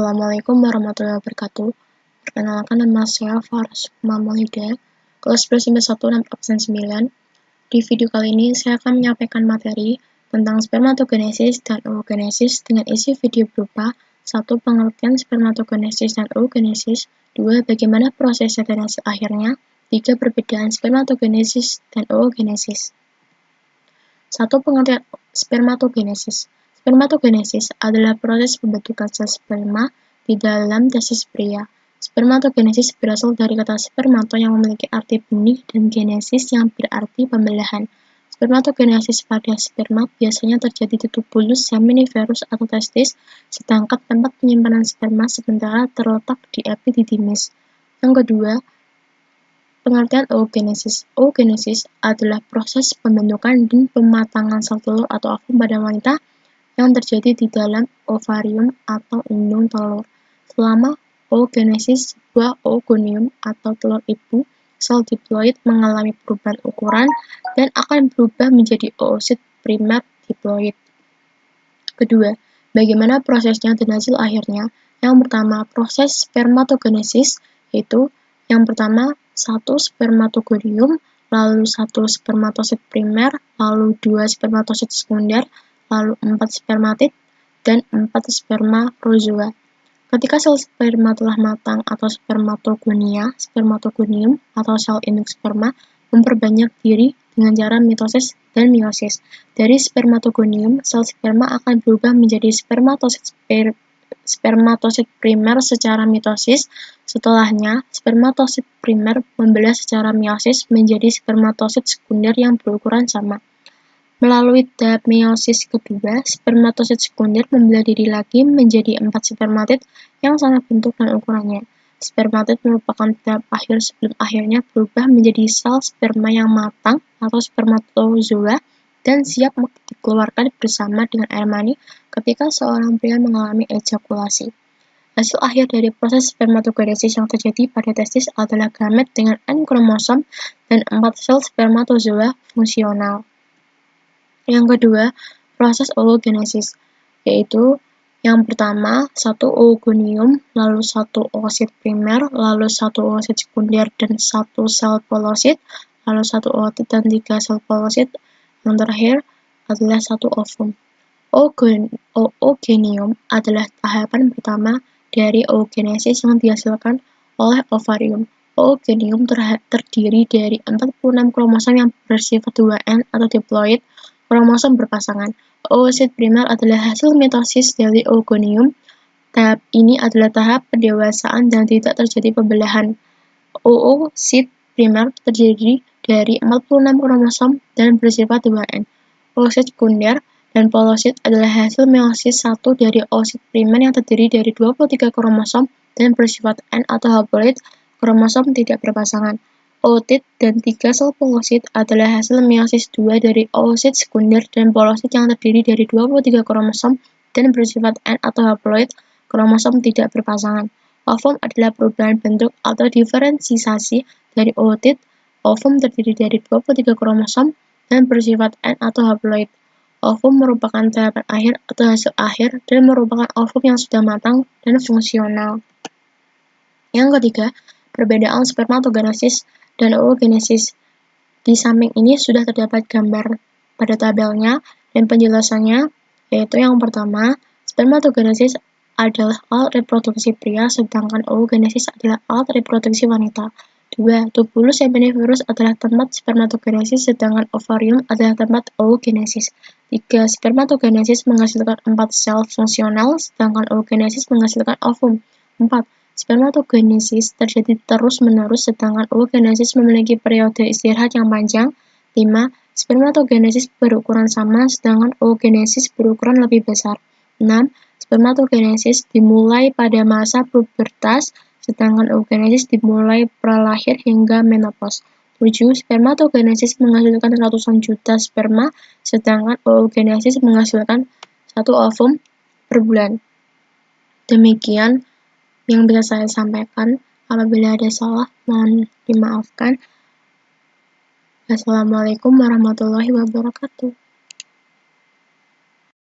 Assalamualaikum warahmatullahi wabarakatuh. Perkenalkan, nama saya Faras Maulida, kelas 11 semester 1 absen 9. Di video kali ini saya akan menyampaikan materi tentang spermatogenesis dan oogenesis dengan isi video berupa 1. Pengertian spermatogenesis dan oogenesis, 2. Bagaimana prosesnya dan hasil akhirnya, 3. Perbedaan spermatogenesis dan oogenesis. 1. Pengertian spermatogenesis. Spermatogenesis adalah proses pembentukan sel sperma di dalam testis pria. Spermatogenesis berasal dari kata spermato yang memiliki arti benih dan genesis yang berarti pembelahan. Spermatogenesis pada sperma biasanya terjadi di tubulus seminiferus atau testis, sedangkan tempat penyimpanan sperma sementara terletak di epididymis. Yang kedua, pengertian oogenesis. Oogenesis adalah proses pembentukan dan pematangan sel telur atau ovum pada wanita yang terjadi di dalam ovarium atau indung telur. Selama oogenesis, sebuah oogonium atau telur ibu, sel diploid mengalami perubahan ukuran dan akan berubah menjadi oosit primer diploid. Kedua, bagaimana prosesnya dan hasil akhirnya? Yang pertama, proses spermatogenesis, yaitu yang pertama, 1 spermatogonium, lalu 1 spermatosit primer, lalu 2 spermatosit sekunder, lalu 4 spermatid, dan 4 spermatozoa. Ketika sel sperma telah matang atau spermatogonium atau sel induk sperma memperbanyak diri dengan cara mitosis dan meiosis. Dari spermatogonium, sel sperma akan berubah menjadi spermatosit primer secara mitosis. Setelahnya, spermatosit primer membelah secara meiosis menjadi spermatosit sekunder yang berukuran sama. Melalui tahap meiosis kedua, spermatosit sekunder membelah diri lagi menjadi 4 spermatid yang sama bentuk dan ukurannya. Spermatid merupakan tahap akhir sebelum akhirnya berubah menjadi sel sperma yang matang atau spermatozoa dan siap dikeluarkan bersama dengan air mani ketika seorang pria mengalami ejakulasi. Hasil akhir dari proses spermatogenesis yang terjadi pada testis adalah gamet dengan N kromosom dan 4 sel spermatozoa fungsional. Yang kedua, proses oogenesis, yaitu yang pertama, 1 oogonium, lalu 1 oosit primer, lalu 1 oosit sekunder dan 1 sel polosit, lalu 1 ootit dan 3 sel polosit. Yang terakhir adalah 1 ovum. Oogonium adalah tahapan pertama dari oogenesis yang dihasilkan oleh ovarium. Oogonium terdiri dari 46 kromosom yang bersifat 2N atau diploid, kromosom berpasangan. Oosit primer adalah hasil mitosis dari oogonium. Tahap ini adalah tahap pendewasaan dan tidak terjadi pembelahan. Oosit primer terdiri dari 46 kromosom dan bersifat 2N. Oosit sekunder dan polosit adalah hasil meiosis 1 dari oosit primer yang terdiri dari 23 kromosom dan bersifat N atau haploid, kromosom tidak berpasangan. Ootit dan 3 sel polosit adalah hasil meiosis 2 dari oosit sekunder dan polosit yang terdiri dari 23 kromosom dan bersifat N atau haploid, kromosom tidak berpasangan. Ovum adalah perubahan bentuk atau diferensiasi dari ootit. Ovum terdiri dari 23 kromosom dan bersifat N atau haploid. Ovum merupakan tahapan akhir atau hasil akhir dan merupakan ovum yang sudah matang dan fungsional. Yang ketiga, perbedaan spermatogenesis dan oogenesis. Di samping ini sudah terdapat gambar pada tabelnya dan penjelasannya, yaitu yang pertama, spermatogenesis adalah alat reproduksi pria, sedangkan oogenesis adalah alat reproduksi wanita. 2. Tubulus seminiferus adalah tempat spermatogenesis, sedangkan ovarium adalah tempat oogenesis. 3. Spermatogenesis menghasilkan 4 sel fungsional, sedangkan oogenesis menghasilkan ovum. 4. Spermatogenesis terjadi terus-menerus, sedangkan oogenesis memiliki periode istirahat yang panjang. 5. Spermatogenesis berukuran sama, sedangkan oogenesis berukuran lebih besar. 6. Spermatogenesis dimulai pada masa pubertas, sedangkan oogenesis dimulai pralahir hingga menopause. 7. Spermatogenesis menghasilkan ratusan juta sperma, sedangkan oogenesis menghasilkan 1 ovum per bulan. Demikian yang bisa saya sampaikan. Apabila ada salah, mohon dimaafkan. Wassalamualaikum warahmatullahi wabarakatuh.